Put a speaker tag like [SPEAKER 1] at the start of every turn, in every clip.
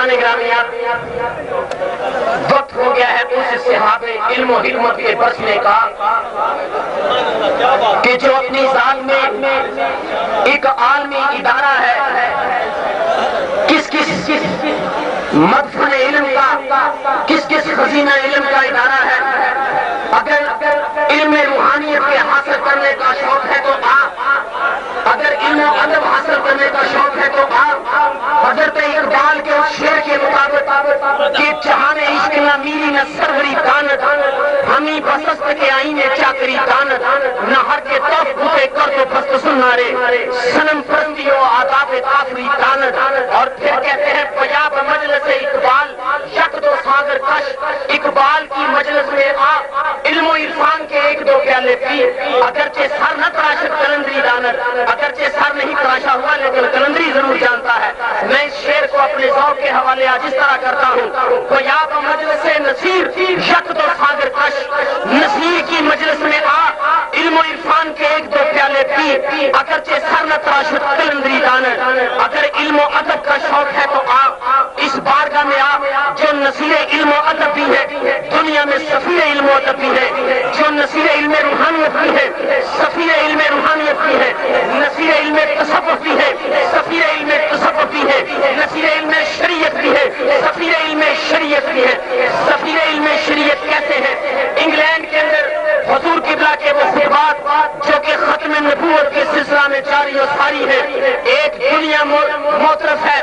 [SPEAKER 1] دوستان گرامیات، وقت ہو گیا ہے اس صحاب علم و حکمت کے برسنے کا کہ جو اپنی ذات میں ایک عالمی ادارہ ہے، کس مدفن علم کا، کس خزینہ علم کا ادارہ ہے. اگر علم روحانیت کے حاصل کرنے کا شوق ہے تو اگر علم و ادب حاصل کرنے کا شوق ہے تو حضرت اقبال کے اس شعر کے مطابق کہ جہاں نے عشق نہ میری نہ سروری دانت، ہمیں بسست کے آئینے چاکری دانت، نہ ہر کے توف بھوتے کر تو پست سنارے سنم پرستی و آداب کافری دانت. اور پھر کہتے ہیں پنجاب مجلس اقبال یک دو ساگر کش، اقبال کی مجلس میں علم و عرفان کے ایک دو پیالے پی. اگرچہ سر نہ تراشت کلندری دانت، اگرچہ سر نہیں تراشا ہوا لیکن کلندری ضرور جانتا ہے. میں اس شعر کو اپنے ذوق کے حوالے آج اس طرح کرتا ہوں، پنجاب مجلس نصیر یک دو ساگر کش، نصیر کی مجلس میں علم و عرفان کے ایک دو پیالے پی. اگرچہ سر نہ تراشت کلندری دانت، اگر علم و ادب کا شوق ہے تو اس بارگاہ میں جو نصیر علم و ادب بھی ہے، دنیا میں سفیر علم و ادب بھی ہے، جو نصیر علم روحانیت بھی ہے، سفیر علم روحانیت بھی ہے، نصیر علم تصوف بھی ہے، سفیر علم تصوف بھی ہے، نصیر علم شریعت بھی ہے، سفیر علم شریعت بھی ہے. سفیر علم شریعت کہتے ہیں انگلینڈ کے اندر حضور قبلہ کے وہ خطبات جو کہ ختم نبوت کے سلسلہ میں جاری و ساری ہے. ایک دنیا معترف ہے،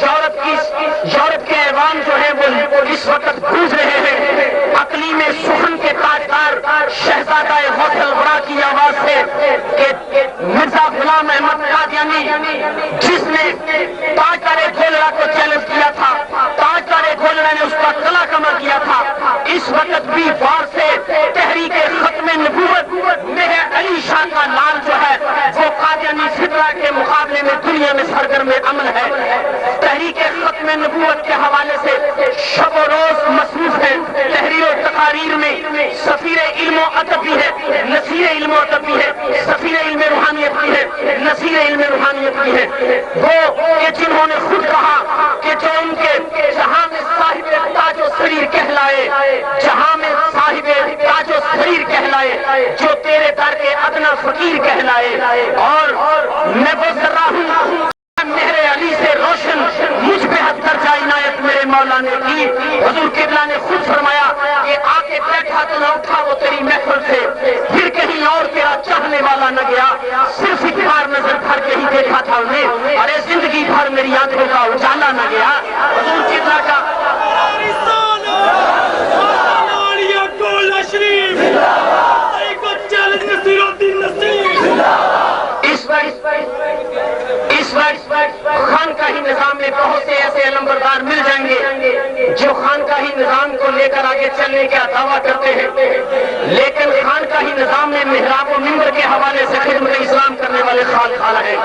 [SPEAKER 1] یورپ کے ایوان جو ہے وہ اس وقت گونج رہے ہیں اقلیم سخن کے تاجدار شہزادہ حوصل ورا کی آواز سے کہ مرزا غلام احمد قادیانی جس نے تاجدار گولڑا کو چیلنج کیا تھا، تاجدار گولڑا نے اس کا گلا کما کیا تھا. اس وقت بھی وار سے تحریک ختم نبوت میرے علی شاہ کا لال جو ہے وہ قادیانی فطرہ کے مقابلے میں دنیا میں سرگرم عمل ہے. تحریک ختم نبوت کے حوالے سے شب و روز مصروف ہے. تحریر و تقاریر میں سفیر علم و ادب بھی ہے، نصیر علم و ادب بھی ہے، سفیر علم روحانیت بھی ہے، نصیر علم روحانیت بھی ہے. وہ کہ جنہوں نے خود کہا کہ جو ان کے جہاں میں صاحب تاج و سریر کہلائے، جہاں میں صاحب تاج و سریر کہلائے، جو تیرے در کے ادنا فقیر کہلائے. اور میں وہ ذرا ہوں مہر علی سے روشن، مجھ پہ حد درجہ عنایت میرے مولا نے کی. حضور قبلہ نے خود فرمایا کہ آ کے بیٹھا تو نہ اٹھا وہ تیری محفل سے، پھر کہیں اور تیرا چاہنے والا نہ گیا، صرف ایک بار نظر بھر کے ہی دیکھا تھا انہیں، ارے زندگی بھر میری آنکھوں کا اجالا نہ گیا. حضور قبلہ کا اس وقت خانقاہی نظام میں بہت سے ایسے علمبردار مل جائیں گے جو خانقاہی نظام کو لے کر آگے چلنے کا دعویٰ کرتے ہیں، لیکن خانقاہی نظام میں محراب و منبر کے حوالے سے خدمت اسلام کرنے والے خال خالہ ہیں.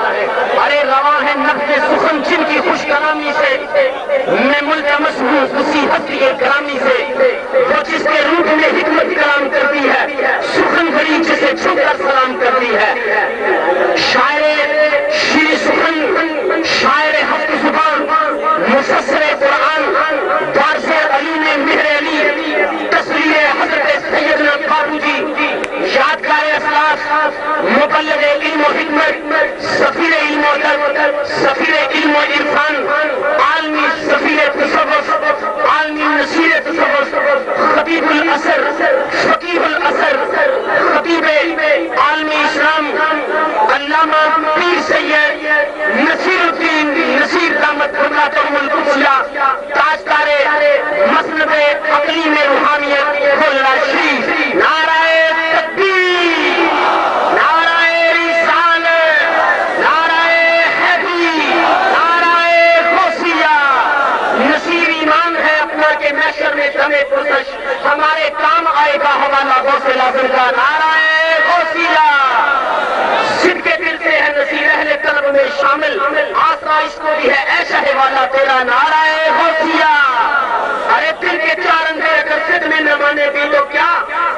[SPEAKER 1] ارے رواں ہے نبض سخن جن کی خوش کلامی سے، میں ملتمس ہوں اسی ہستی گرامی سے، وہ جس کے روح میں حکمت کلام کرتی ہے، سخن گھڑی جسے چھپ کر سلام کرتی ہے. شاعر شری سخن، شاعر ہفت زبان، مفسر قرآن، وارث علی نے مہر علی، تصویر حضرت سیدنا بابو جی، یادگار اخلاص، مبلغ علم و حکمت، سفیر علم و ادب، سفیر علم و عرفان، عالمی سفیر تصوف، عالمی نصیر تصوف، خطیب الاثر، فقیہ الاثر، خطیب عالمی اسلام، علامہ پیر سید نصیر الدین نصیر دامت برکاتہم العلیٰ، تاجدار مسند اقلیم روحانیت گولڑا شریف. نعرہ تکبیر، نعرہ رسالت، نعرہ حیدری، نعرہ غوثیہ. نصیر ایمان ہے اپنا کہ محشر میں دم پرسش ہمارے کام آئے گا حوالہ غوث لازم کا. نعرہ غوثیہ. صدقے دل سے ہے نصیر اہل قلب میں شامل، آسرا اس کو بھی ہے اے شہ والا تیرا. نعرہ غوثیہ. ارے دل کے چار اندھے اگر صد میں نہ مانے بھی تو کیا،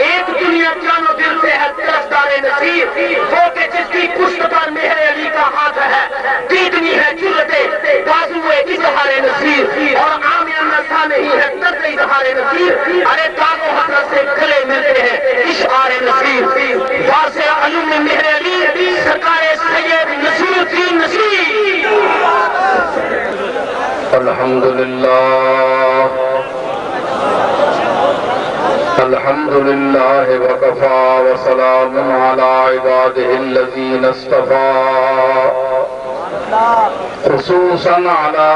[SPEAKER 1] ایک دنیا جانو دل سے ہے طرفدار نصیر، وہ کہ جس کی پشت پر مہر علی کا ہاتھ ہے، دیدنی ہے جرتے بازو اظہار نصیر. اور اشعار نصیر، ارے تاب و حضرت سے گلے ملتے ہیں اشعار نصیر، واضح علوم مہر علی سرکار سید نصیر الدین نصیر۔ الحمدللہ الحمدللہ وکفا وسلام علی عبادہ الذین اصطفیٰ، خصوصاً علی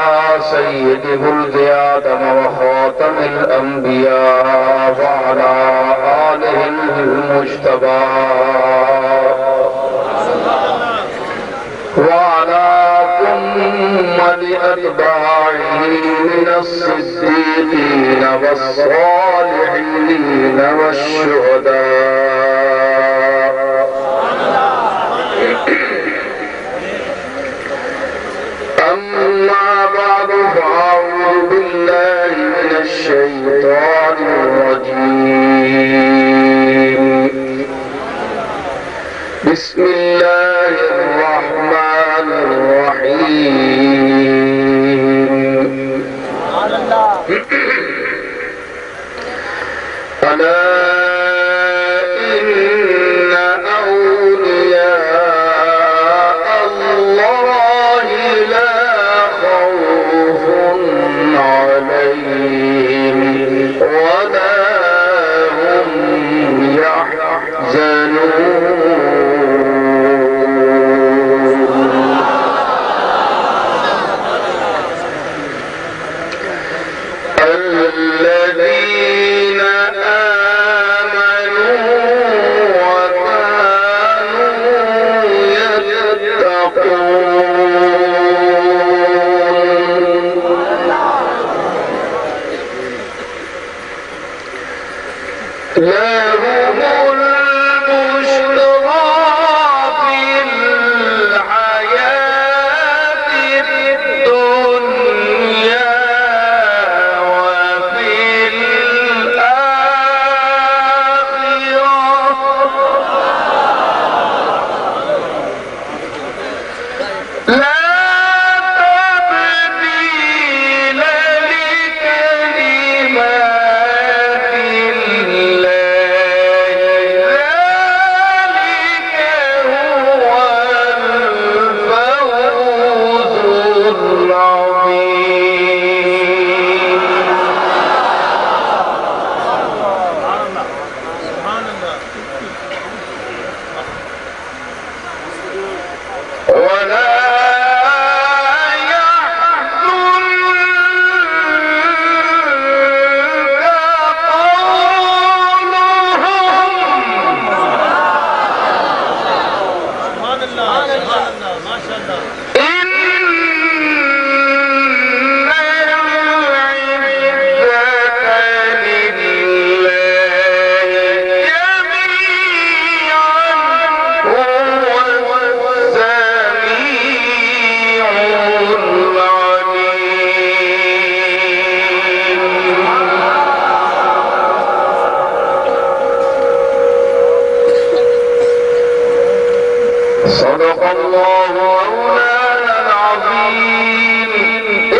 [SPEAKER 1] سید ولد آدم وخاتم الانبیاء وعلی آلہ المجتبى وعلى كمل أتباعه من الصديقين والصالحين والشهداء. أما بعد فأعوذ بالله من الشيطان الرجيم. بسم الله الرحمن الرحيم. ألا إن أولياء الله لا خوف عليهم ولا هم يحزنون. الذين آمنوا وكانوا يتقون لهم البشرى في الحياة الدنيا صدق الله مولانا العظيم.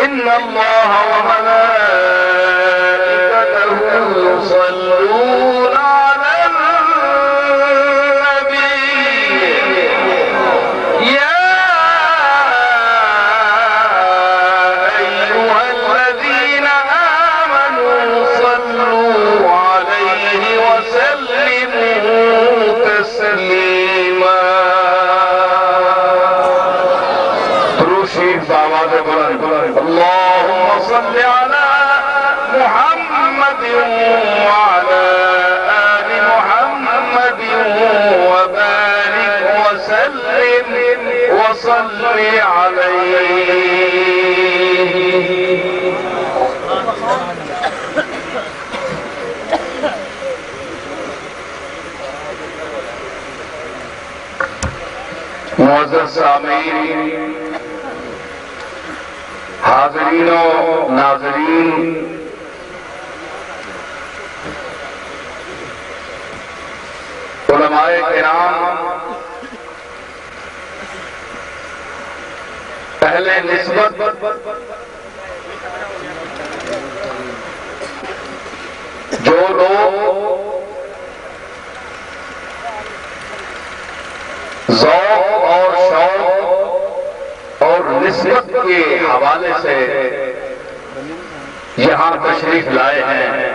[SPEAKER 1] إن الله وملائكته يصلون على النبي يا أيها الذين آمنوا صلوا عليه وسلموا تسليما. اللهم صل على محمد وعلى آل محمد وبارك وسلم وصل عليه. معزز سامعین، حاضرین و ناظرین، علماء کرام، اہل نسبت، نسبت کے حوالے سے یہاں تشریف لائے ہیں.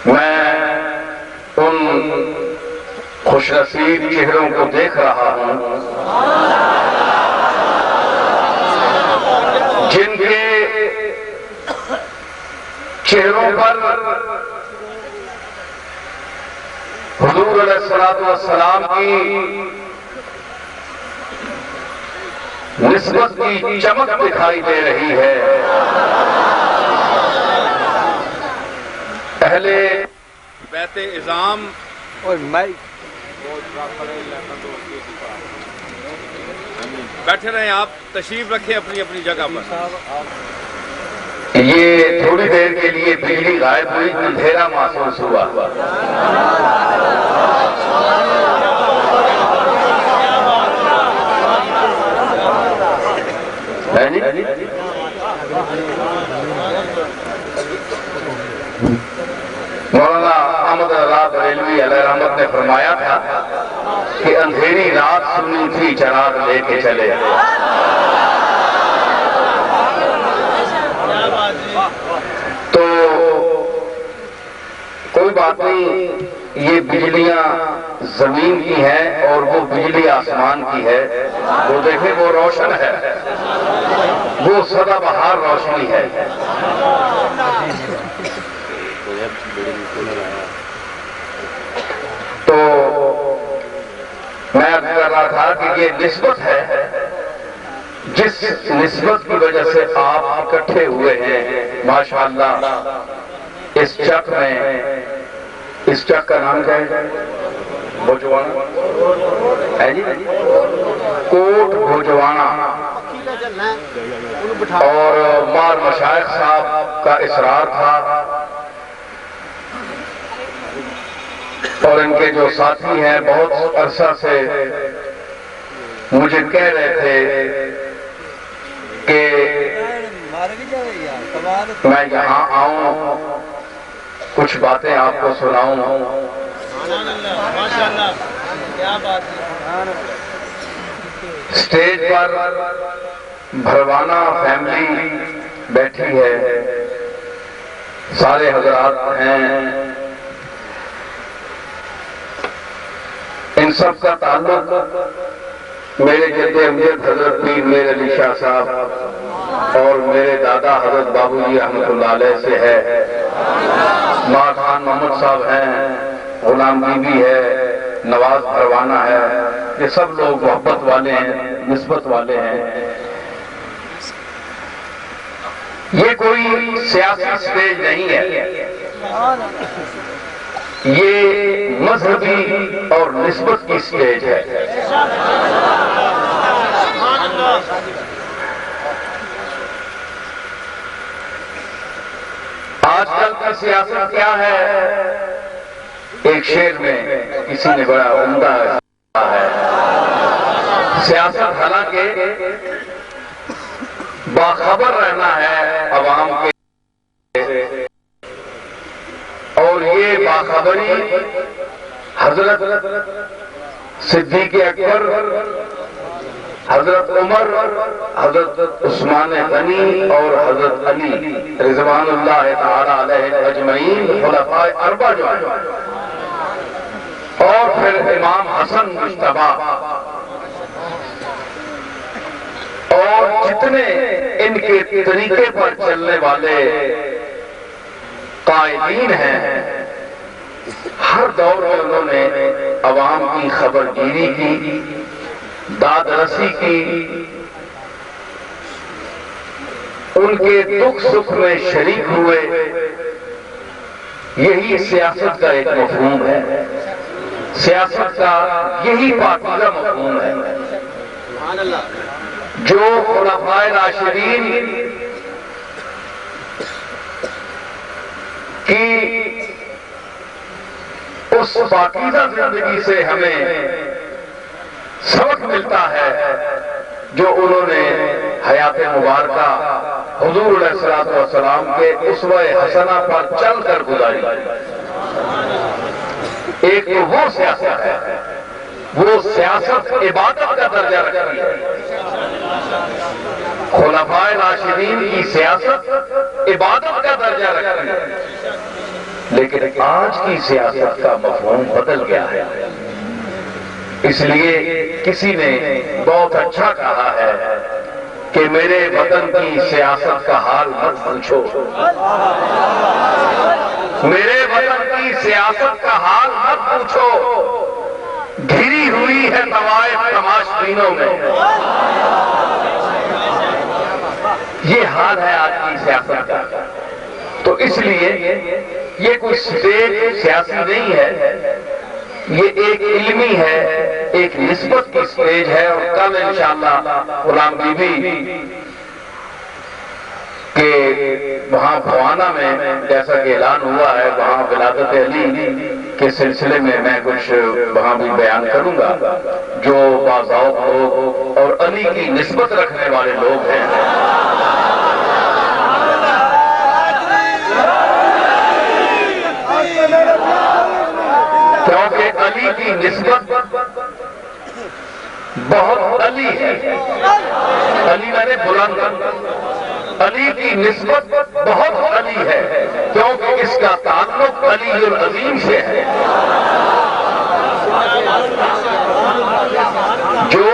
[SPEAKER 1] میں ان خوش نصیب چہروں کو دیکھ رہا ہوں جن کے چہروں پر حضور علیہ السلام کی نسبت کی چمک دکھائی دے رہی ہے. اہل
[SPEAKER 2] بیت اعظام اور بیٹھے رہیں، آپ تشریف رکھیں اپنی اپنی جگہ پر.
[SPEAKER 1] یہ تھوڑی دیر کے لیے بجلی غائب ہوئی، اندھیرا محسوس ہوا. مولانا احمد رضا بریلوی علیہ رحمت نے فرمایا تھا کہ اندھیری رات سنی تھی چراغ لے کے چلے. تو کوئی بات نہیں، یہ بجلیاں زمین کی ہیں اور وہ بجلی آسمان کی ہے. وہ دیکھیں وہ روشن ہے، وہ سدا بہار روشنی ہے. تو میں عرض کر رہا تھا کہ یہ نسبت ہے جس نسبت کی وجہ سے آپ اکٹھے ہوئے ہیں. ماشاءاللہ اس چک میں، اس چک کا نام کیا ہے؟ بھوجوانا ہے جی، کوٹ بھوجوانا. اور مار مشائخ صاحب کا اصرار تھا اور ان کے جو ساتھی ہیں بہت عرصہ سے مجھے کہہ رہے تھے کہ میں یہاں آؤں، کچھ باتیں آپ کو سناؤں. اسٹیج پر بھروانا فیملی بیٹھی ہے، سارے حضرات ہیں. ان سب کا تعلق میرے جد امجد حضرت پیر میر علی شاہ صاحب اور میرے دادا حضرت بابو جی رحمۃ اللہ علیہ سے ہے. ماں خان محمد صاحب ہیں، غلام بی بی ہے، نواز بھروانا ہے. یہ سب لوگ محبت والے ہیں، نسبت والے ہیں. یہ کوئی سیاسی سٹیج نہیں ہے، یہ مذہبی اور نسبت کی سٹیج ہے. آج کل کی سیاست کیا ہے؟ ایک شعر میں کسی نے بڑا عمدہ ہے، سیاست حالانکہ باخبر رہنا ہے عوام کے، اور یہ باخبری حضرت صدیق اکبر، حضرت عمر، حضرت عثمان غنی اور حضرت علی رضوان اللہ تعالی علیہ اجمعین خلفائے اربعہ جو ہیں، اور پھر امام حسن مجتبی، اور جتنے ان کے طریقے پر چلنے والے قائدین ہیں، ہر دور میں انہوں نے عوام کی خبر گیری کی، داد رسی کی، ان کے دکھ سکھ میں شریک ہوئے. یہی سیاست کا ایک مفہوم ہے، سیاست کا یہی پاکیزہ مفہوم ہے جو خلفائے راشدین کی اس پاکیزہ زندگی سے ہمیں سبق ملتا ہے جو انہوں نے حیات مبارکہ حضور علیہ السلام کے اسوہ حسنہ پر چل کر گزاری.
[SPEAKER 3] ایک تو وہ سیاست ہے، وہ سیاست عبادت کا درجہ رکھتی ہے۔ خلفائے راشدین کی سیاست عبادت کا درجہ رکھتی ہے، لیکن آج کی سیاست کا مفہوم بدل گیا ہے۔ اس لیے کسی نے بہت اچھا کہا ہے کہ میرے وطن کی سیاست کا حال مت پوچھو، میرے وطن کی سیاست کا حال مت پوچھو، گھری ہوئی ہے طوائف تماشبینوں میں۔ یہ حال ہے آج کی سیاست کا۔ تو اس لیے یہ کوئی سٹیج سیاسی نہیں ہے، یہ ایک علمی ہے، ایک نسبت کی سٹیج ہے۔ اور کل انشاءاللہ غلام بی بی کہ وہاں بھوانا میں جیسا کہ اعلان ہوا ہے، وہاں ولادت علی کے سلسلے میں میں کچھ وہاں بھی بیان کروں گا۔ جو باذوق لوگ اور علی کی نسبت رکھنے والے لوگ ہیں، کیونکہ علی کی نسبت بہت علی ہے، علی میں نے بلند، علی کی نسبت بہت علی ہے، کیونکہ اس کا تعلق علی العظیم سے ہے۔ جو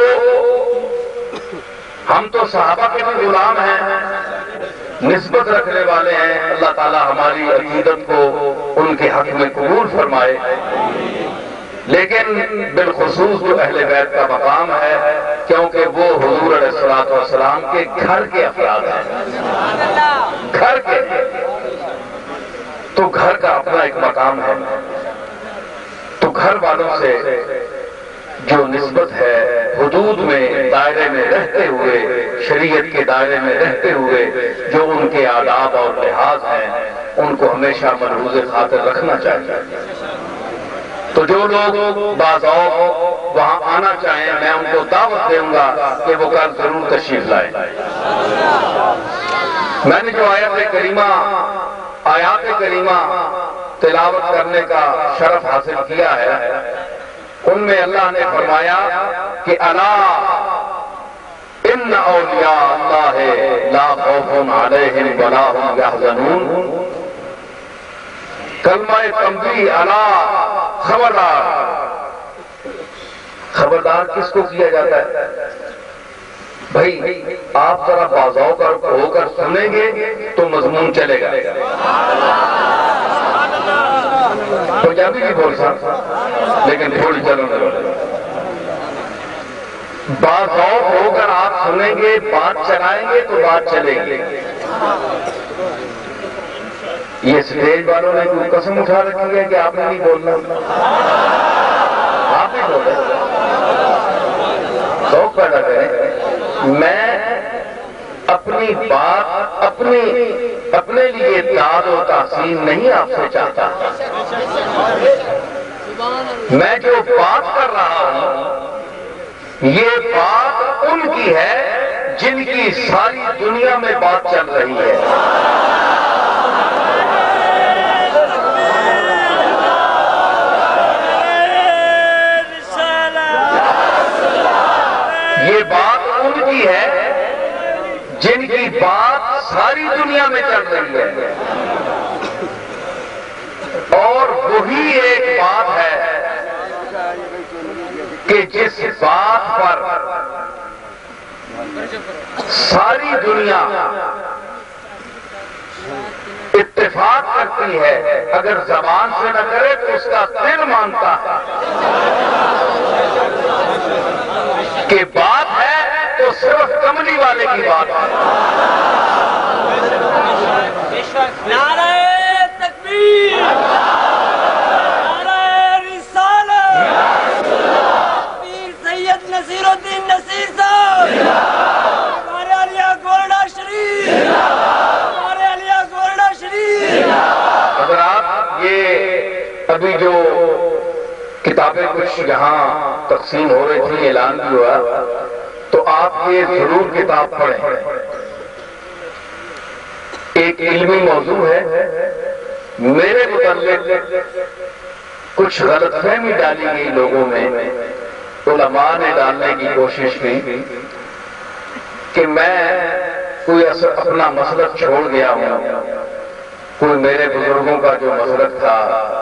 [SPEAKER 3] ہم تو صحابہ کے بھی غلام ہیں، نسبت رکھنے والے ہیں، اللہ تعالی ہماری عقیدت کو ان کے حق میں قبول فرمائے، لیکن بالخصوص جو اہل بیت کا مقام ہے، کیونکہ وہ حضور علیہ الصلوۃ والسلام کے گھر کے افراد ہیں، گھر کے، تو گھر کا اپنا ایک مقام ہے۔ تو گھر والوں سے جو نسبت ہے، حدود میں دائرے میں رہتے ہوئے، شریعت کے دائرے میں رہتے ہوئے جو ان کے آداب اور لحاظ ہیں، ان کو ہمیشہ ملحوظ خاطر رکھنا چاہیے۔ تو جو لوگ باذوق وہاں آنا چاہیں، میں ان کو دعوت دوں گا کہ وہ کل ضرور تشریف لائیں۔ میں نے جو آیات کریمہ تلاوت کرنے کا شرف حاصل کیا ہے، ان میں اللہ نے فرمایا کہ الا ان اولیاء اللہ لا خوف علیہم ولا هم یحزنون۔ کلمہ تنبیہ، الا، خبردار۔ خبردار کس کو کیا جاتا ہے؟ بھائی آپ ذرا باذوق ہو کر سنیں گے تو مضمون چلے گا۔ پنجابی بھی بول سکتا لیکن تھوڑی چلو باذوق ہو کر آپ سنیں گے، بات چلائیں گے تو بات چلے گی۔ یہ سٹیج والوں نے کوئی قسم اٹھا رکھی ہے کہ آپ نے نہیں بولنا، آپ نہیں بول رہے، ذوق پیدا کریں۔ میں اپنی بات اپنے لیے داد و تحسین نہیں آپ سے چاہتا، میں جو بات کر رہا ہوں یہ بات ان کی ہے جن کی ساری دنیا میں بات چل رہی ہے۔ یہ بات ان کی ہے جن کی بات ساری دنیا میں چل رہی ہے، اور وہی ایک بات ہے کہ جس بات پر ساری دنیا اتفاق کرتی ہے، اگر زبان سے نہ کرے تو اس کا دل مانتا ہے کہ بات ہے تو صرف کملی والے کی بات ہے۔
[SPEAKER 4] نعرہ تکبیر، نعرہ رسالت، پیر سید نصیر الدین نصیر صاحب، ہمارے علیہ گولڈا شریف، ہمارے علیہ گولڈا شریف۔
[SPEAKER 3] اگر آپ یہ ابھی جو کتابیں کچھ یہاں تقسیم ہو رہی تھی، اعلان بھی ہوا، تو آپ یہ ضرور کتاب پڑھیں۔ ایک علمی موضوع ہے، میرے متعلق کچھ غلط فہمی ڈالی گئی لوگوں میں، علماء نے ڈالنے کی کوشش کی کہ میں کوئی اپنا مسلک چھوڑ گیا ہوں، کوئی میرے بزرگوں کا جو مسلک تھا،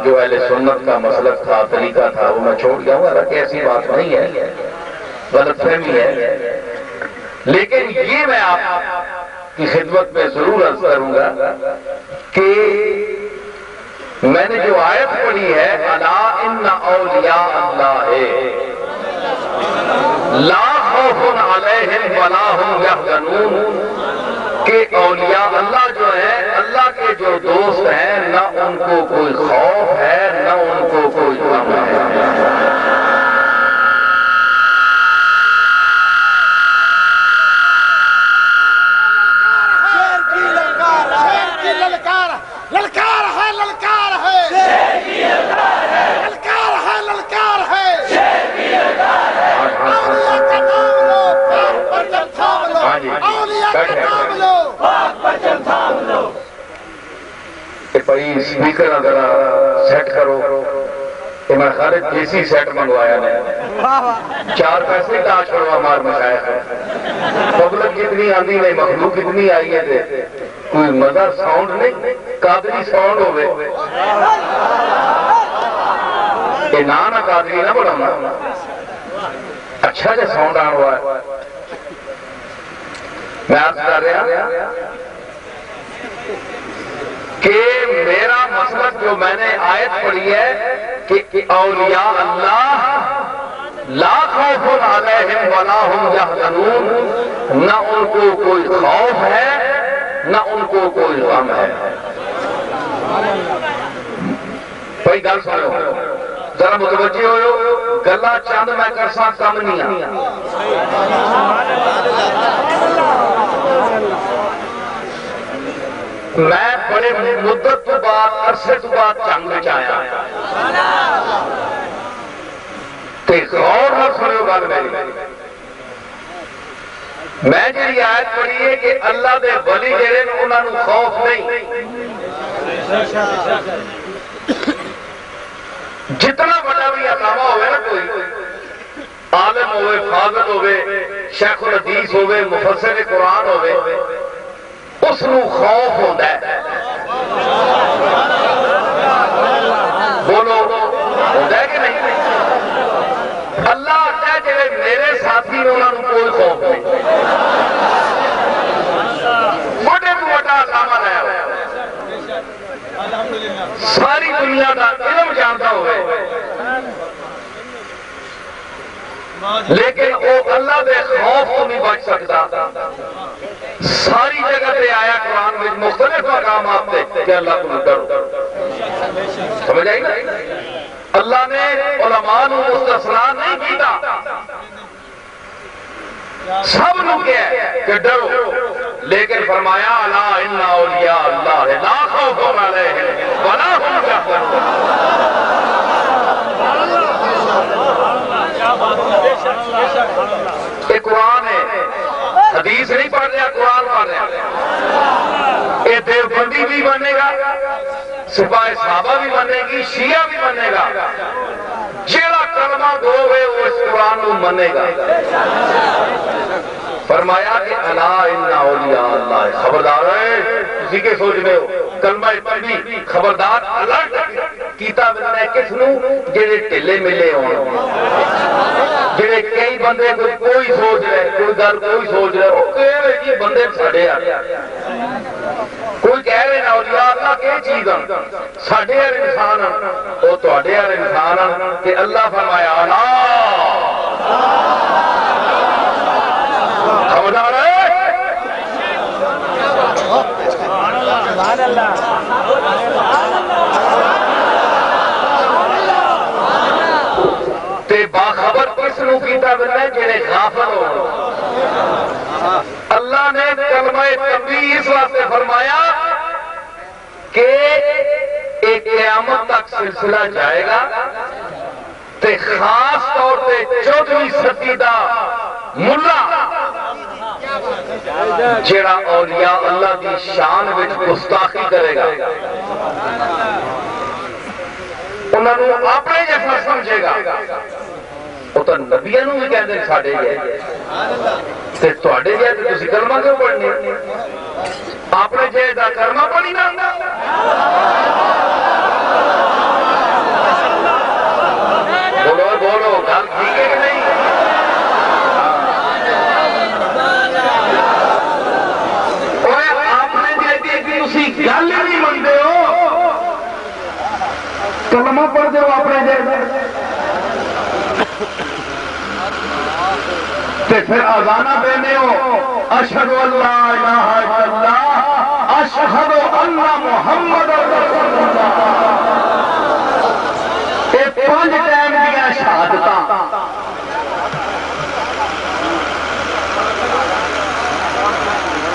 [SPEAKER 3] جو اہل سنت کا مسلک تھا، طریقہ تھا، وہ میں چھوڑ گیا ہوں۔ حالانکہ ایسی بات نہیں ہے، غلط فہمی ہے، لیکن یہ میں آپ کی خدمت میں ضرور عرض کروں گا کہ میں نے جو آیت پڑھی ہے الا ان اولیاء اللہ لا خوف علیہم ولا ہم یحزنون، کہ اولیاء اللہ جو ہیں، اللہ کے جو دوست ہیں، نہ ان کو کوئی خوف ہے نہ ان کو کوئی غم ہے۔
[SPEAKER 5] للکار ہے، للکار ہے، للکار ہے، للکار ہے، اولیاء کا نام لو، پاک پرچم تھام لو، اولیاء کا نام لو، پاک پرچم تھام لو۔
[SPEAKER 3] بھائی اسپیکر ذرا سیٹ کرو، کہ میں خالد دیسی سیٹ منگوایا نے، 4 پیسے کا چھوڑوا ہمارے مشائخ ہے، پبلک کتنی آندھی نہیں، مخلوق کتنی آئی ہے، کوئی مزہ ساؤنڈ نہیں، قادری ساؤنڈ ہوئے کہ نہ قادری نہ بڑھانا، اچھا جا ساؤنڈ آن ہوا ہے۔ میں عرض کر رہا کہ میرا مسلک جو میں نے آیت پڑھی ہے کہ اولیاء اللہ لا خوف علیہم ولا ہم یحزنون، نہ ان کو کوئی خوف ہے نہ ان کو کوئی غم ہے۔ بھائی گل سنو، ذرا متوجہ ہو، گلا چند میں کرساں کم نہیں آ۔ میں بڑے مدت تو بعد، عرصے تو بعد چنگ وچ آیا، تے غور نہ سنو گل میری۔ میں جی آیت پڑھی ہے کہ اللہ دے ولی جڑے نے انہاں نوں خوف نہیں، جتنا بڑا بھی علامہ ہوئے نا، کوئی عالم ہوئے، فاضل ہوئے، شیخ الحدیث ہوئے، مفسر قرآن ہوئے، اس نو خوف ہوتا ہے، بولو ہوتا ہے کہ نہیں؟ اللہ آتا ہے جب میرے ساتھی نے انہوں نے کوئی خوف نہیں، بڑے تو بڑا علامہ لایا ہوا، ساری دنیا کا علم جانتا ہوئے، لیکن وہ اللہ دے خوف کو نہیں بچ سکتا۔ ساری جگہ پہ آیا قرآن میں مختلف مقامات پہ کہ اللہ کو ڈرو، سمجھ آئی نا؟ اللہ نے علماء کو مستثنا نہیں کیتا، سب نے کہا کہ ڈرو، لیکن فرمایا الا ان اولیاء اللہ لا خوف علیہم ولا ہم یحزنون۔ یہ قرآن ہے، حدیث نہیں پڑھ رہا، قرآن پڑھ رہا۔ یہ دیوبندی بھی بنے گا، سپاہ صحابہ بھی بنے گی، شیعہ بھی بنے گا، جیڑا کلمہ دو گے وہ اس قرآن کو منے گا۔ فرمایا کہ الا ان اولیاء اللہ، خبردار ہے، کسی کے سوچ میں ہو کلمہ پڑھی، خبردار الرٹ کیتا ملنا ہے کس نو؟ جڑے ٹھلے ملے ہون، جڑے کئی بندے کوئی سوچ رہے، کوئی گل کوئی سوچ رہے، وہ کہہ رہے جی بندے ساڈے آ، کوئی کہہ رہے نا اولیاء اللہ کی چیز ساڈے والے انسان وہ تواڈے والے انسان، کہ اللہ فرمایا الا، خبردار ہے۔ تے باخبر کس نو کیتا بندہ جڑے غافل ہو۔ اللہ نے کلمہ تنبیہ اس واسطے فرمایا کہ ایک قیامت تک سلسلہ جائے گا، تے خاص طور پہ 14ویں صدی دا ملا جڑا اولیاء اللہ دی شان وچ گستاخی کرے گا، انہوں اپنے جیسا سمجھے گا وہ تو نبیوں بھی کہتے ہیں ساڈے جیسے تے تواڈے جیسے تسی کلمہ کیوں پڑھنے اپنے جیسا کلمہ پڑھی نہ بولو بولو گل ٹھیک ہے کہ نہیں اپنے جیسے تسی گل نہیں منتے ہو کلمہ پڑھ دو اپنے جیسے تے پھر اذانہ دینے ہو اشہد ان لا الہ الا اللہ اشہد ان محمد رسول اللہ اے 5 ٹائم دیا شہادتاں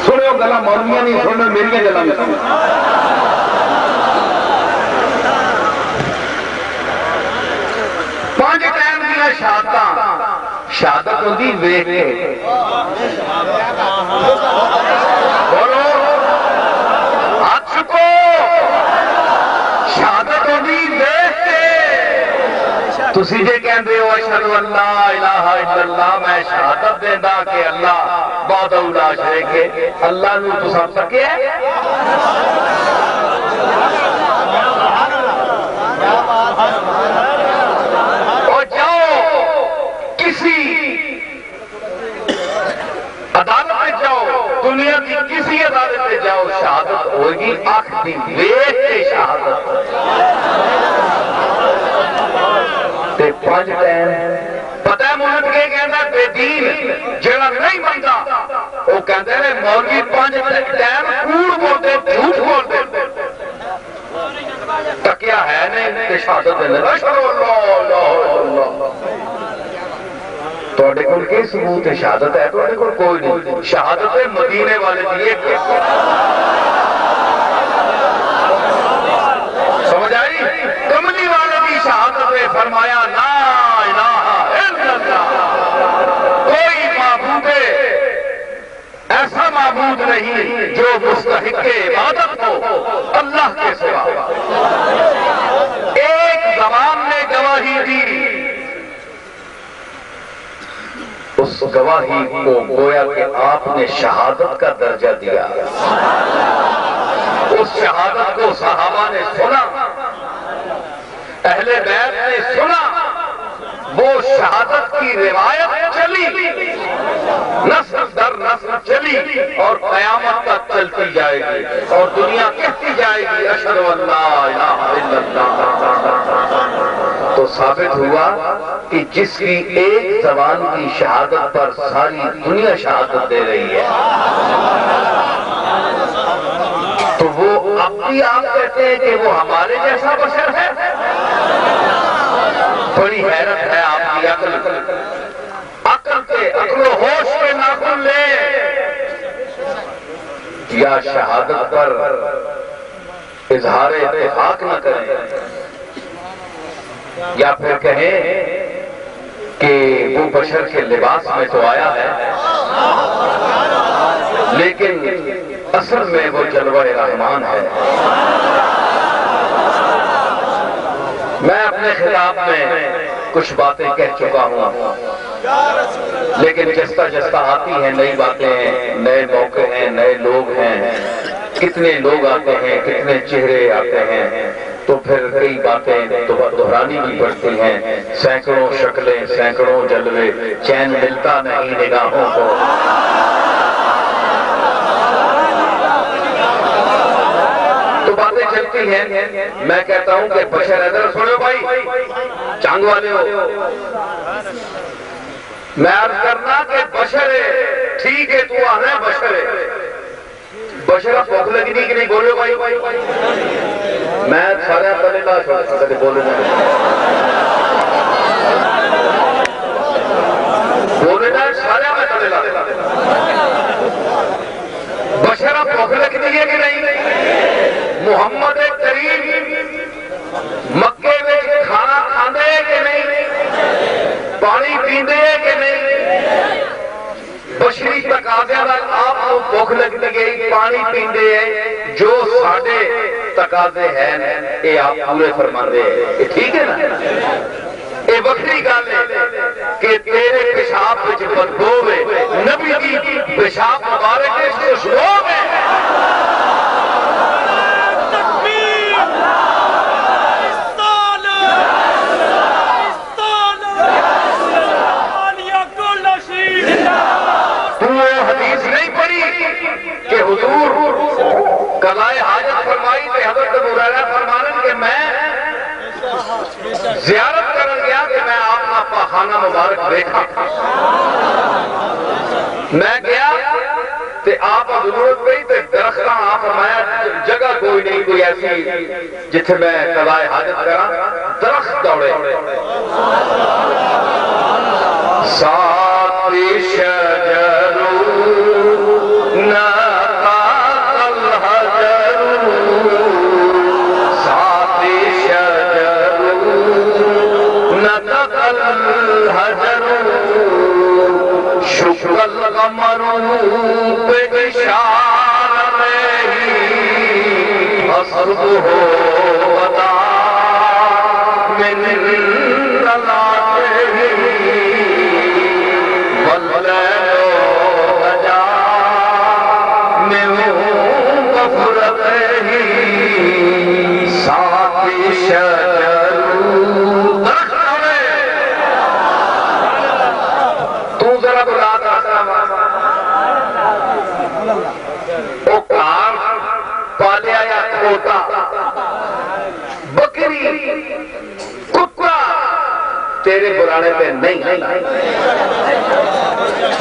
[SPEAKER 3] سنو گلا مولویاں نہیں سنو میری گلاں نہیں سنو شہادت ہوندی ویکھ کے بولو ہاتھ چکو شہادت ہوندی ویکھ کے تسی جے کہندے ہو اشہد ان لا الہ الا اللہ میں شہادت دیندا کہ اللہ وحدہ لا شریک ہے اللہ نو تساں سکے عدالت میں جاؤ دنیا کی کسی عدالت میں جاؤ شہادت ہوگی آنکھ دی ویکھ کے شہادت تے 5 ٹائم پتہ ہے محمد کے کہنا بے دین جڑا نہیں منتا وہ کہتے ہیں مولوی 5 ٹائم کوڑ بولتے جھوٹ بولتے تکیا ہے نہیں تے شہادت دینے اشہد اللہ اللہ تواڈے کول کی ثبوت ہے شہادت ہے تواڈے کول کوئی نہیں شہادت ہے مدینے والے دی ایک سمجھ آئی کملی والے کی شہادت ہے فرمایا لا الہ الا اللہ کوئی معبود ایسا معبود نہیں جو مستحق عبادت ہو اللہ کے سوا ایک زبان نے گواہی دی اس گواہی کو گویا کہ آپ نے شہادت کا درجہ دیا اس شہادت کو صحابہ نے سنا اہل بیت نے سنا وہ شہادت کی روایت چلی نسل در نسل چلی اور قیامت تک چلتی جائے گی اور دنیا کہتی جائے گی اشہد ان لا الہ الا اللہ تو ثابت ہوا کہ جس کی ایک زبان کی شہادت پر ساری دنیا شہادت دے رہی ہے تو وہ اب بھی آپ کہتے ہیں کہ وہ ہمارے جیسا بشر ہے بڑی حیرت ہے آپ کی عقل و ہوش کے ناخن لے یا شہادت پر اظہار اتفاق نہ کریں یا پھر کہیں کہ وہ بشر کے لباس میں تو آیا ہے لیکن اصل میں وہ جلوہ رحمان ہے میں اپنے خطاب میں کچھ باتیں کہہ چکا ہوں لیکن جستا جستا آتی ہیں نئی باتیں نئے موقع ہیں نئے لوگ ہیں کتنے لوگ آتے ہیں کتنے چہرے آتے ہیں تو پھر کئی باتیں دہرانی بھی پڑتی ہیں سینکڑوں شکلیں سینکڑوں جلوے چین ملتا نہیں نگاہوں کو تو باتیں چلتی ہیں میں کہتا ہوں کہ بشر ادھر سنو بھائی چانگ والے ہو میں عرض کرنا کہ بشر ٹھیک ہے تو آنا ہے بشر بشر بھوک لگنی کہ نہیں بولو بھائی میں سارے پہلے لا سکتا بولے نا سارے میں پہلے لا بشر بھوک لگنی ہے کہ نہیں محمد کریم مکے میں کھانا کھاندے کہ نہیں پانی پیندے کہ نہیں بشری تقاضے آپ کو بھوک لگ گئی پانی پیندے جو ساڈے تقاضے ہیں یہ آپ پورے فرما دے ہیں، ٹھیک ہے نا؟ یہ وکری گل ہے کہ تیرے پیشاب وچ بدبو ہے، نبی دی پیشاب مبارک ہے، خوشبو ہے۔ حدیث نہیں پڑھی کہ حضور قضائے حاجت فرمائی تو حضرت ابو ہریرہ فرمانے کہ میں زیارت کرن گیا کہ میں آپ کا پاخانہ مبارک دیکھا، میں گیا تے آپ ضرورت پئی تے درختاں آپ فرمایا جگہ کوئی نہیں کوئی ایسی جتھے میں قضائے حاجت کراں، درخت دوڑے ساتھ شجر نطق الحجر ساتھ شجر نطق الحجر شق القمر بشار رہی حسب ہو بتا من بکری کتا تیرے بلانے پہ نہیں،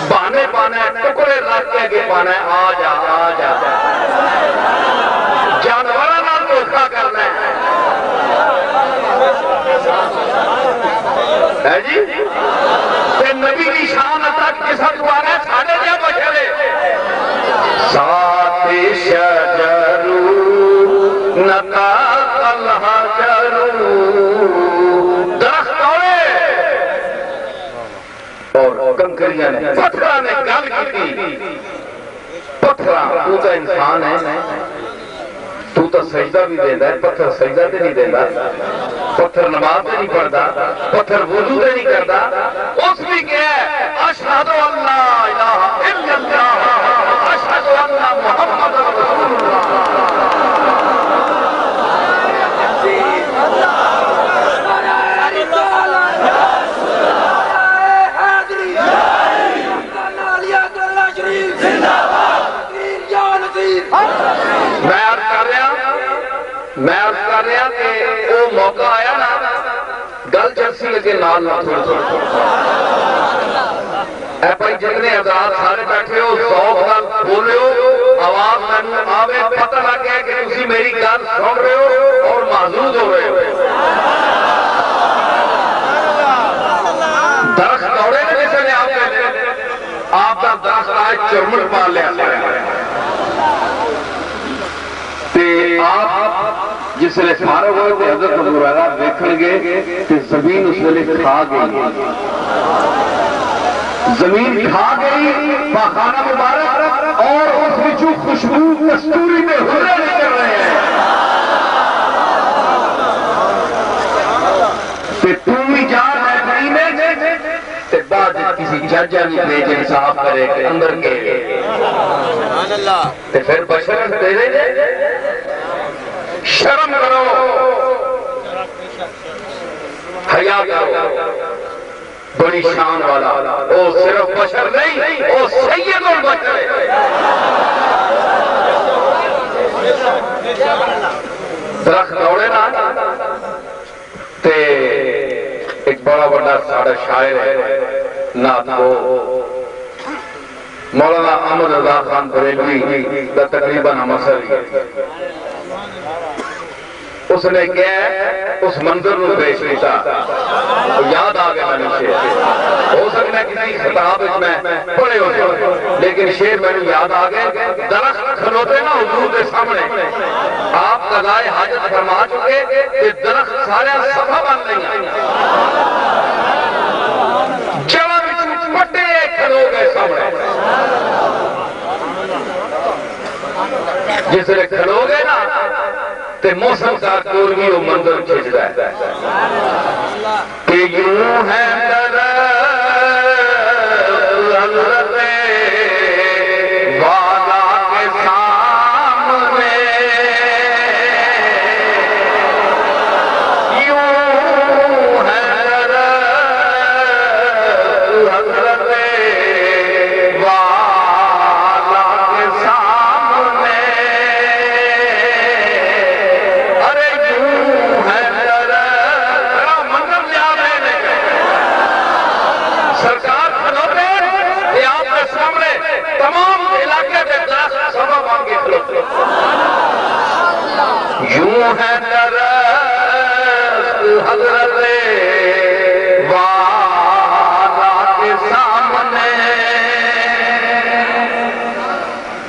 [SPEAKER 3] بانے پانا ہے، ٹکڑے رکھ کے آگے پانا ہے، آ جا آ جا، جانوراں نال دھوکا کرنا ہے جی، تے نبی کی شان تک کسا دوارا ساڑھے جا بچھڑے ساتھ شجر نطق الحجر درخت دوڑے اور کنکریاں نے پتھراں نے گل کی، پتھراں تو تو انسان ہے، تو تو سجدہ بھی دینا ہے، پتھر سجدہ تے نہیں دینا، پتھر نماز تے نہیں پڑھتا، پتھر وضو تے نہیں کرتا، اس بھی کیا ہے اشہد ان لا الہ الا اللہ اشہد ان محمد رسول اللہ۔ میں عرض کر رہا کہ وہ موقع آیا نا گل چلسی لگے نال نہ تھوڑا تھوڑا اے بھائی جتنے حضرات سارے بیٹھے ہو ذوق نال بولے ہو، آواز میں آوے، پتہ لگ گیا کہ تسی میری گل سن رہے ہو اور محظوظ ہو رہے ہو۔ درخت دوڑے نا جسے نے آپ کا درخت آج چرمن پا لیا آپ جس نے فارغ ہوئے تو حضرت ابو ہریرہ دیکھن گے کہ زمین اس ویلے کھا گئی، زمین کھا گئی پاخانہ مبارک، اور اس وچوں خوشبو کستوری میں حرے نکل رہے ہیں۔ کہ تم بھی جا رہے میں تے بعد کسی جج بھی بھیج انصاف کرے کہ اندر کے تے پھر بشر تیرے شرم کرو، حیا کرو، بڑی شان والا وہ صرف بشر نہیں، وہ سید البشر ہے۔ درخت دوڑے نا تے ایک بڑا بڑا ساڑھا شاعر ہے نعت کو مولانا احمد رضا خان بریلوی کا تقریباً مسئلہ اس نے کیا اس منظر میں پیش کیا یاد آ گیا میں شیر ہو سکتا ہے کسی خطاب میں پڑھے ہو لیکن شیر میں نے یاد آ گئے درخت کھلوتے نا حضور کے سامنے آپ قضائے حاجت فرما چکے کہ درخت سارے صفحہ بن رہی ہیں جواب پٹے کھلو گئے سامنے جس نے کھلو گئے نا تے موسم کا کور بھی وہ منظر کھینچتا ہے کہ یوں ہے حضرت والا کے سامنے یوں ہے حضرت والا کے سامنے ارے یوں ہے منظر یاد ہے سرکار کھلوتے یہ آپ کے سامنے تمام علاقے میں درخت سبا مانگے کھلوتے یوں ہے درخت حضرت والا کے سامنے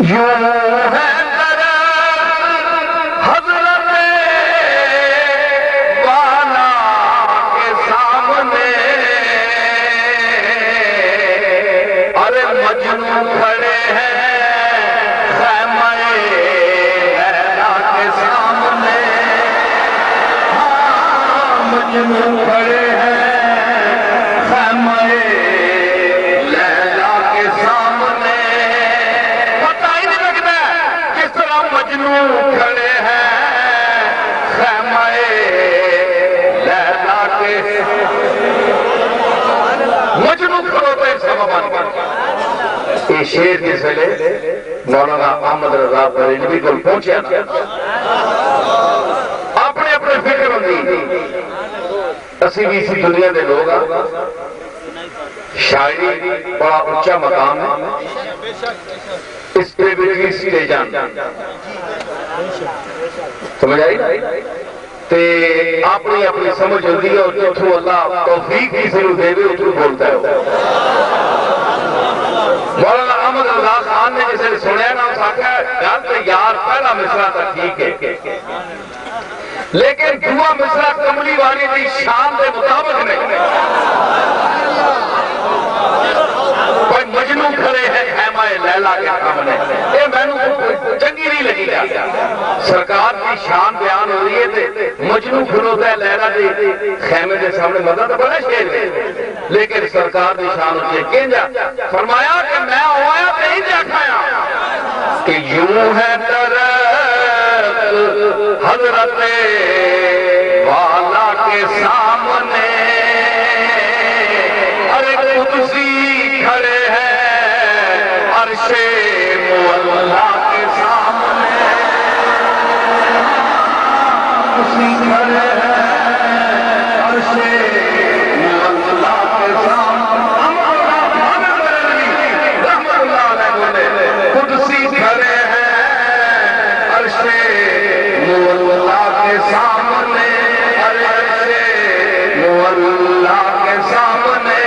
[SPEAKER 3] یوں ہے درخت حضرت والا کے سامنے ارے مجنو کھڑے ہیں خیمہ لیلا کے سامنے مجنو کھڑے ہیں خیمہ لیلا کے سامنے پتہ ہی نہیں لگتا کس طرح مجنو کھڑے ہیں خیمہ لیلا کے مجنو کھڑوتے ہیں سبب یہ شیر جس ویلے مولانا احمد رضا بریلوی کو پہنچے اپنے اپنے فکر ہوندی اسی بھی اسی دنیا دے لوگ شاعری بڑا اونچا مقام ہے اس پہ بھی سٹیجاں سمجھ آئی تے اپنی اپنی سمجھ ہوندی ہے اور جتھوں اللہ توفیق کسی نوں دے وے اتھوں بولتا ہے مولانا احمد رضا خان نے جسے سنیا نا اس آکھا گل تے یار پہلا مصرع تا ٹھیک ہے لیکن دعا مصرع کملی والی دی شان دے مطابق نہیں کوئی مجنو کھڑے ہیں خیمہ لیلا کے سامنے یہ میں نے چنگی نہیں لگی سرکار کی شان بیان ہو رہی ہے مجنو کھڑوتا ہے لیلا دے خیمے دے سامنے مدد تو بڑا شیر ہے لیکن سرکار کی شان ہوتی ہے کینجا فرمایا کہ میں آیا تو ہی دیکھایا کہ یوں ہے درخت حضرت والا کے سامنے ارے قدسی کھڑے ہیں عرش مولا کے سامنے قدسی کھڑے ہیں عرش مولا کے سامنے قدسی کھڑے ہیں عرش مولا کے سامنے عرش مولا کے سامنے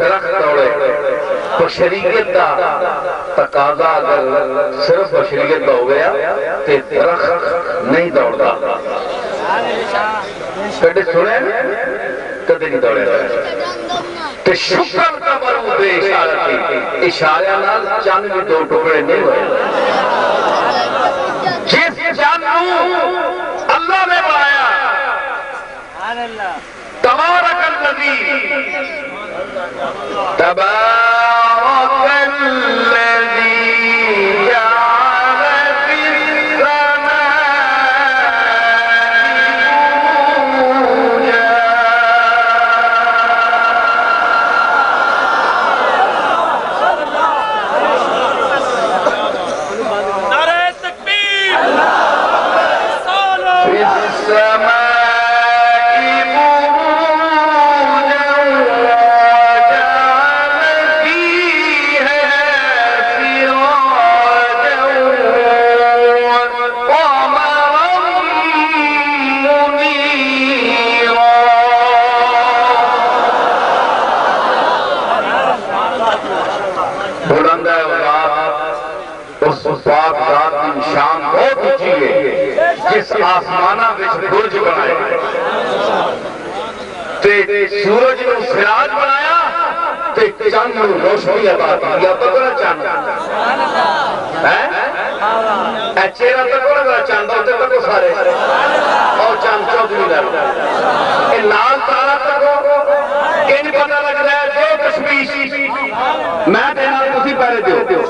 [SPEAKER 3] درخت دوڑے بشریت دا تقاضا اگر صرف بشریت دا ہو گیا تو درخت نہیں دوڑتا کدے سنے کدے نہیں دوڑے تو شکر کا مربوط اشارہ تھی اشارہ نال چاند میں دو ٹکڑے نہیں ہوئے جس چاند اللہ نے بنایا تبارک الذی تبارك الذي جعل في السماء بروجا
[SPEAKER 4] نعرہ تکبیر
[SPEAKER 3] في السماء اس آسمانہ وچ برج بنائے تے سورج نو سراج بنایا تے چاند نو روشنی عطا کی. یا تو بڑا چاند ہے اے چہرہ تک بڑا چاند ہوتے تک سارے اور چاند چودھری لگتا ہے اے لال تارا تک کنج پتہ لگ رہا ہے جو تشویش میں دینا تسی پہلے دیو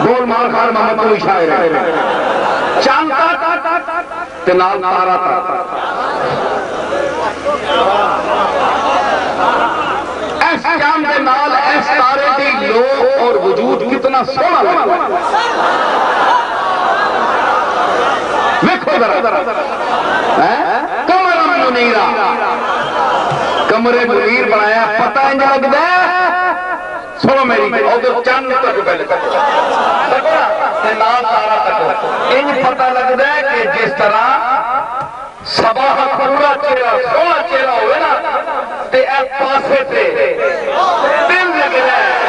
[SPEAKER 3] گول مال خان محمد کو شاعر ہے چاند تک تے لال تارا تک اس چاند کے نال اس تارے کی لو اور وجود کتنا سونا لگتا دیکھو ذرا کمر منیرا کمر منیر بنایا پتہ انجا لگتا ہے سنو میری اور چاند تک پہلے تک نال تارا تک انج پتہ لگتا ہے کہ جس طرح صباح پورا چہرہ سونا چہرہ ہوئے نا تے اے پاسے تے دل لگ رہا ہے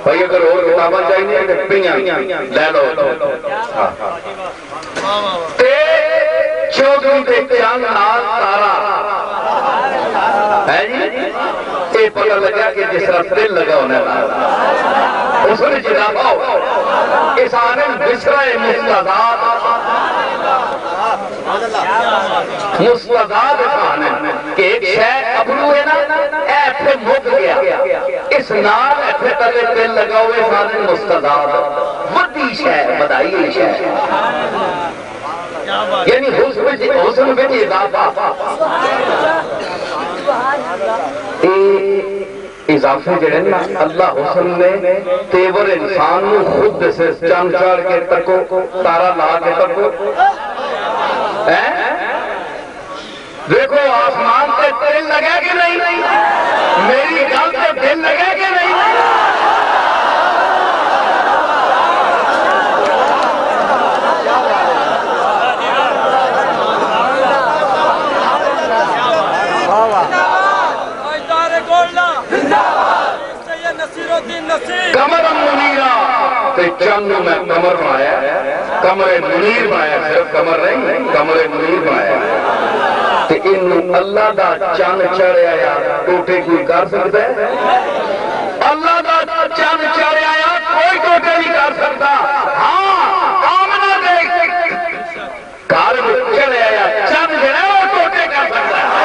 [SPEAKER 3] بھائی اگر اور کتاباں چاہیے تو پیاں لے لو تے چودھری تے چاند نال تارا ہے جی یہ پتہ لگا کہ جس طرح دل لگا ہونے والا اس نے جنابہ ہو اس آنے بسرہ مستضاد مستضاد کھانے کہ ایک شے ابرو ہے نا اے پھر مک گیا اس نال اے پھر تلے دل لگا ہوئے اس آنے مستضاد وڈی شے بدائی شے یعنی حسن بن اضافہ اضافے جڑے نا اللہ حسن نے تیور انسان نو خود سے چاند چاڑ کے تکو تارا لا کے تکو دیکھو آسمان تے دل لگے کہ نہیں میری گل تے دل لگے کہ نہیں کمر منیرہ تے چند میں کمر بنایا کمر منیر بنایا صرف کمر نہیں کمر منیر بنایا تے انہوں اللہ دا چند چڑھے آیا ٹوٹے کوئی کر سکتا ہے اللہ دا چند چڑھے آیا کوئی ٹوٹے نہیں کر سکتا ہاں آمنہ دے کار چڑھے آیا چند جڑے وہ ٹوٹے کر سکتا ہے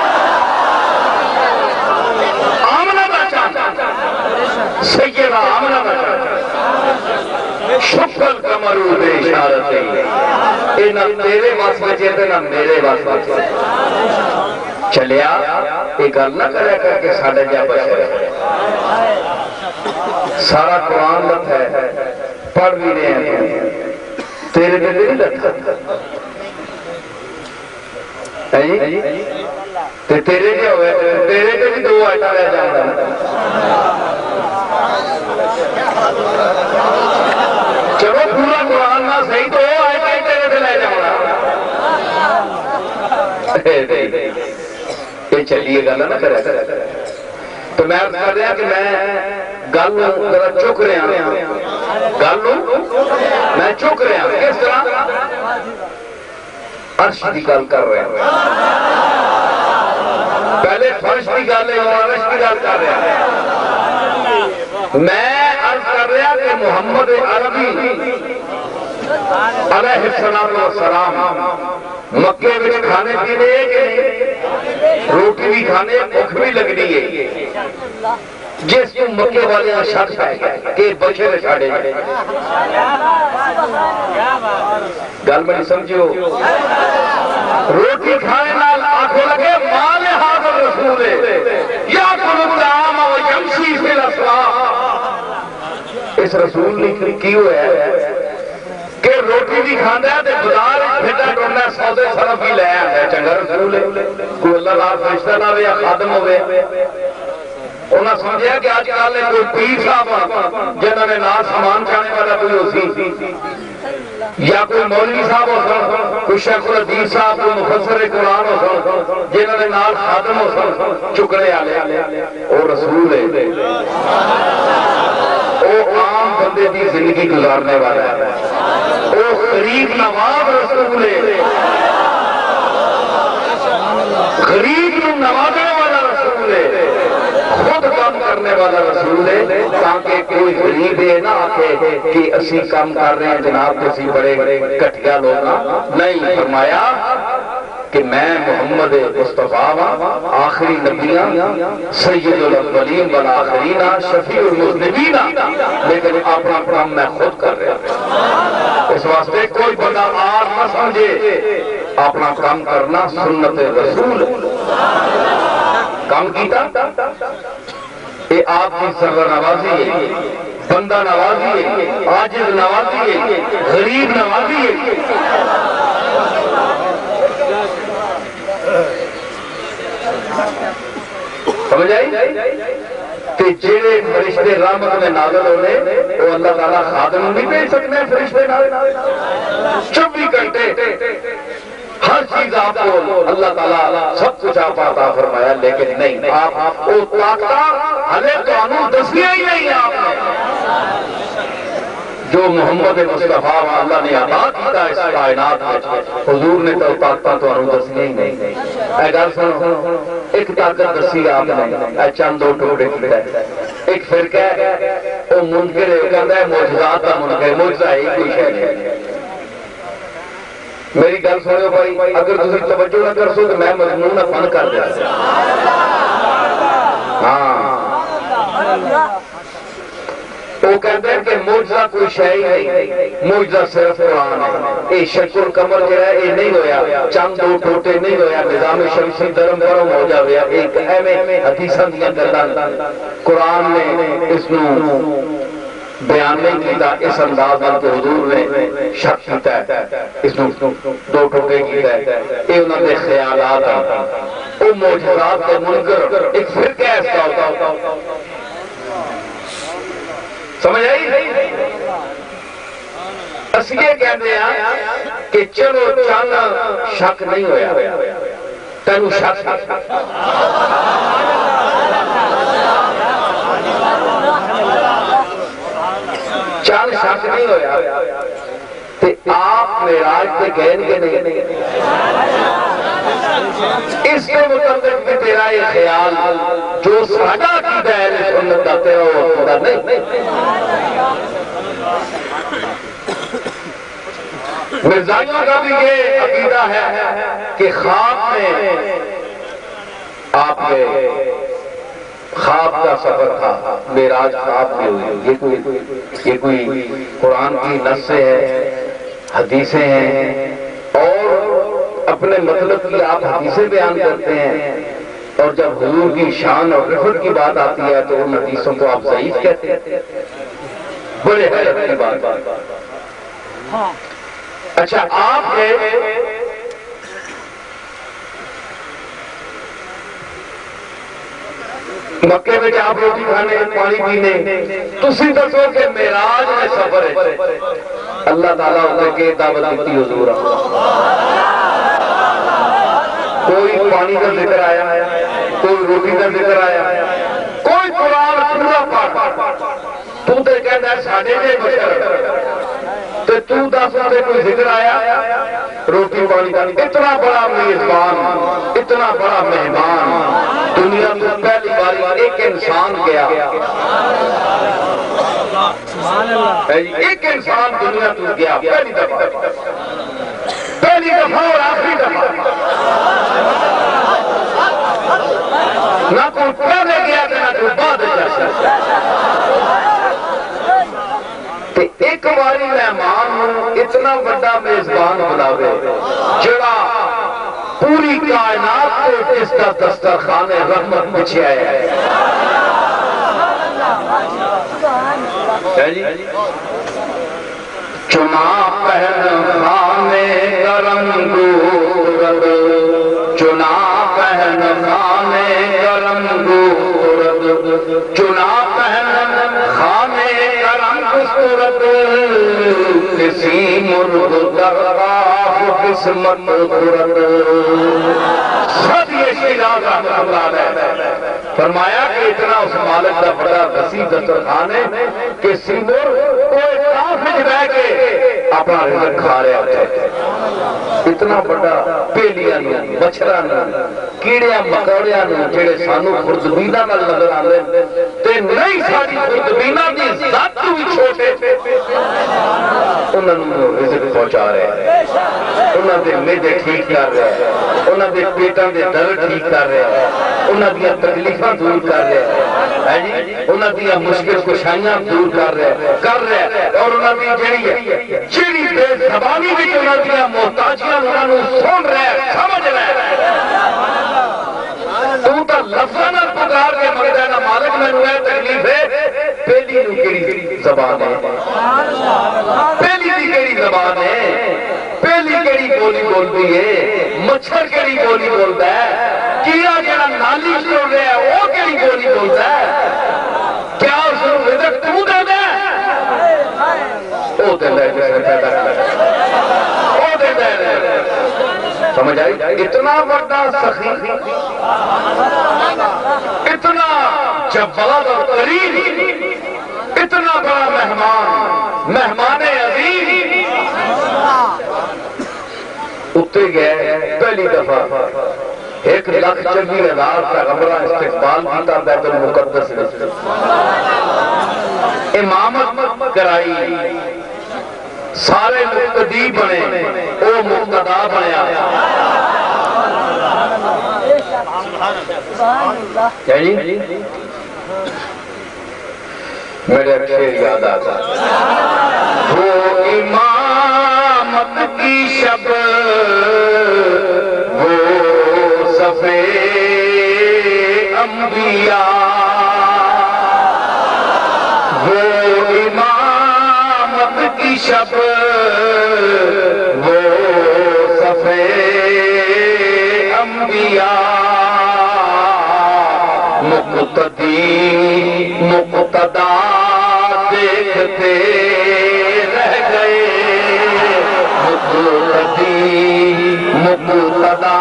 [SPEAKER 3] آمنہ دا چند سیدہ آمنہ دا چند شکل کمرو بے اشارتی اے نہ تیرے واسطے چیتے نہ میرے واسطے چلیا ایک گل نہ کرے کر کے ساڑھے جا بشر سارا قرآن لت ہے پڑھ بھی رہے ہیں تیرے دل نہیں لتا تیرے کیا ہوئے تیرے کے بھی دو آئیٹا رہ جاندہ چلو پورا قرآن نہ صحیح تو آئے کہیں تیرے سے لے جاؤں یہ چلیے گا نہ کرے تو میں عرض کر رہا کہ میں گل ذرا چک رہا گل میں چک رہا کس طرح عرش کی گل کر رہے ہیں پہلے فرش کی گل ہے اور عرش کی گل کر رہے ہیں میں عرض کر رہا کہ محمد عربی علیہ السلام مکے میں کھانے پینے روٹی بھی کھانے بھوک بھی لگنی ہے جس کو مکے والے شک ہے کہ بشر چھاڑے گل میں نہیں سمجھو روٹی کھانے نال آنکھوں لگے مال حاضر رسول یا کلو الطعام و یمشی فی الاسواق اس رسول نے کی ہوا ہے کہ روٹی بھی کھانا ہے تو بازار پھٹا ٹوٹنا سودے صرف ہی لے آتا ہے چنگا رسول ہے کوئی اللہ تعالیٰ فرشتہ نہ ہوئے یا خادم ہوئے انہاں سمجھا کہ آج کل کوئی پیر صاحب جنہوں نے نال سامان چاہنے والا کوئی ہو سی یا کوئی مولوی صاحب ہو سن کوئی شیخ الحدیث صاحب کوئی مفسر قرآن ہو سن جنہوں نے نال خادم ہو سن چکنے والے وہ رسول ہے وہ عام بندے کی زندگی گزارنے والا ہے وہ غریب نواز رسول ہے غریب کو نوازنے والا رسول ہے خود کام کرنے والا رسول ہے تاکہ کوئی غریب ہے نہ آکے کہ اسی کام کر رہے ہیں جناب کسی بڑے کٹیا لوگ نہیں فرمایا کہ میں محمد مصطفیٰ آخری نبیاں سید الاولین والآخرین شفیع المذنبین لیکن اپنا کام میں خود کر رہا ہوں اس واسطے کوئی بندہ آر نہ سمجھے اپنا کام کرنا سنت رسول کام کیتا یہ آپ کی سرور نوازی ہے بندہ نوازی ہے عاجز نوازی ہے غریب نوازی ہے سمجھ آئی کہ جیڑے فرشتے رحمت میں نازل ہونے وہ اللہ تعالیٰ خادم نہیں بھیج سکتے فرشتے نازل 24 گھنٹے ہر چیز آپ کو اللہ تعالیٰ سب کچھ آپ عطا فرمایا لیکن نہیں آپ وہ طاقت ہمیں قانون دسیا ہی نہیں آپ نے جو محمد مصطفیٰ اللہ نے عطا کیتا اس کائنات میں حضور نے تو طاقتاں تو انہوں دسیا ہی نہیں اے گل سنو ایک طاقت دسی آپ نے اے چند دو ٹکڑے کیتا ہے ایک فرقہ ہے وہ منکر ہے کہتا ہے معجزات کا منکر معجزہ ہی کوئی شے نہیں میری گل سنو بھائی اگر تسی توجہ نہ کر سو تو میں مجنون فن کر دیا ہاں وہ کہتے ہیں کہ معجزہ کوئی شے ہی نہیں معجزہ صرف قرآن ہے یہ شک القمر جو ہے یہ نہیں ہویا چند دو ٹوٹے نہیں ہویا نظام شمسی درم برم ہو جاویا ایک ایویں حدیثاں دیاں گلاں قرآن نے اس نو بیان نہیں کیتا اس انداز میں کہ حضور نے شک کیتا ہے اس نو دو ٹوٹے کیتا ہے یہ انہوں نے خیالات ہیں وہ معجزات کے منکر ایک فرقہ ایسا ہوتا سمجھ آئی اس یہ کہتے ہیں کہ چلو چل شک نہیں ہویا تینو شک چل شک نہیں ہویا تے آپ معراج پہ گئے کہ نہیں اس کے مطابق بھی تیرا یہ خیال جو سادہ کی دہل سنت کا تیرا وہ خدا نہیں مرزائیوں کا بھی یہ عقیدہ ہے کہ خواب میں آپ کے خواب کا سفر تھا معراج خواب میں ہوئی یہ کوئی قرآن کی نص ہے حدیثیں ہیں اور اپنے مطلب کی آپ حدیثیں بیان کرتے ہیں اور جب حضور کی شان اور رفعت کی بات آتی ہے تو ان حدیثوں کو آپ ضعیف کہتے ہیں بڑے حیرت کی بات اچھا آپ نے مکے میں آپ روٹی کھانے پانی پینے تسی دسو کہ معراج میں سفر ہے اللہ تعالیٰ ہوتے کہ دعوت دیتی حضور کوئی پانی کا ذکر آیا کوئی روٹی کا ذکر آیا ساڈے دے بشر تے تو دس تے کوئی ذکر آیا روٹی پانی اتنا بڑا میزبان اتنا بڑا مہمان دنیا میں پہلی بار ایک انسان گیا ایک انسان دنیا تو گیا پہلی دفعہ اور آخری دفعہ نہ کوئی پہلے گیا نہ کوئی بعد ایک باری مہمان اتنا بڑا میزبان بلاوے جڑا پوری کائنات کو اس کا دسترخوان رحمت بچھایا ہے چنا پہن خانے کرم گورد چنا پہن خانے کرم گورد چنا پہن خانے کرم گورد کسی مرد درگاہ قسمت خورد سب یہ شیران رحمت اللہ علیہ فرمایا کہ اتنا اس مالک کا بڑا وسیع دسترخوان ہے کہ سیمور کوئی کافر رہ کے اپنا رزق کھا رہا ہے اتنا بڑا پیلیاں نو مچھراں نو کیڑیاں مکوڑیاں نو جڑے سانو خوردبیناں نال نظر آندے تے نہیں ساری خوردبیناں دی ذات وی چھوٹے انہاں نو رزق پہنچا رہے ہیں انہاں دے معدے ٹھیک کر رہے ہیں انہاں دے پیٹاں دے درد ٹھیک کر رہے ہیں انہاں دی تکلیفاں دور کر رہے ہیں انہاں دی مشکل کشائیاں دور کر رہے ہیں اور انہاں دی جڑی بے زبانی وچ انہاں دی محتاجیاں انہاں نو سن رہے ہیں سمجھ رہے ہیں تو تا لفظاں نال پکار کے منگدا ہے نا مالک مینوں اے تکلیف ہے پہلی نو کیڑی زبان ہے پہلی دی کیڑی زبان ہے پہلی کیڑی بولی بولتی ہے مچھر کیڑی بولی بولتا ہے کیڑا جڑا نالی چھوڑ رہا ہے وہ کیڑی بولی بولتا ہے کیا اس کو رزق تو دینا ہے وہ دینا ہے جس نے پیدا کیا وہ دینا ہے سمجھ آئی اتنا بڑا سخی اتنا جواد اور کریم اتنا بڑا مہمان عظیم اتے گئے پہلی دفعہ 1,40,000 پیغمبراں استقبال کیتا بیت المقدس میں امامت کرائی سارے مقتدی بنے او مقتدا بنیا میرے اکشیر یاد آتا وہ امامت کی شب وہ صفے انبیاء وہ امامت کی شب وہ صفے انبیاء مقتدی مقتدا دیکھتے رہ گئے مقتدی مقتدا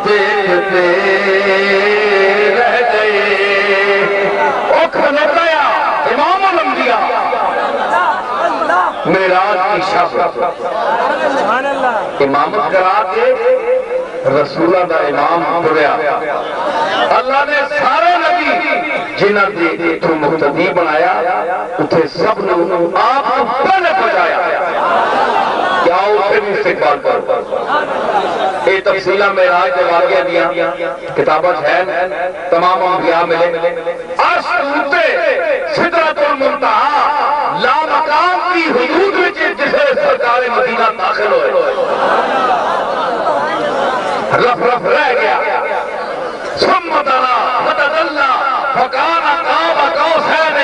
[SPEAKER 3] دیکھتے رہ گئے او کھلوتایا امام الانبیاء معراج کی شب امامت کرا کے رسولہ دا امام پڑھیا اللہ نے سارے نبی جنہ دی تو مقتدی بنایا اتھے سب نے آپ کو پہلے پہنچایا کیا اسے بھی استقبال کر یہ تفصیلہ معراج کے واقعہ دیا کتابت ہے تمام انبیاء ملے عرش ٹوٹے سدرۃ المنتہا لا مقام کی حدود میں جسے سرکار مدینہ داخل ہوئے رف رف رہ گیا ثم دنا فتدلى فكان قاب قوسين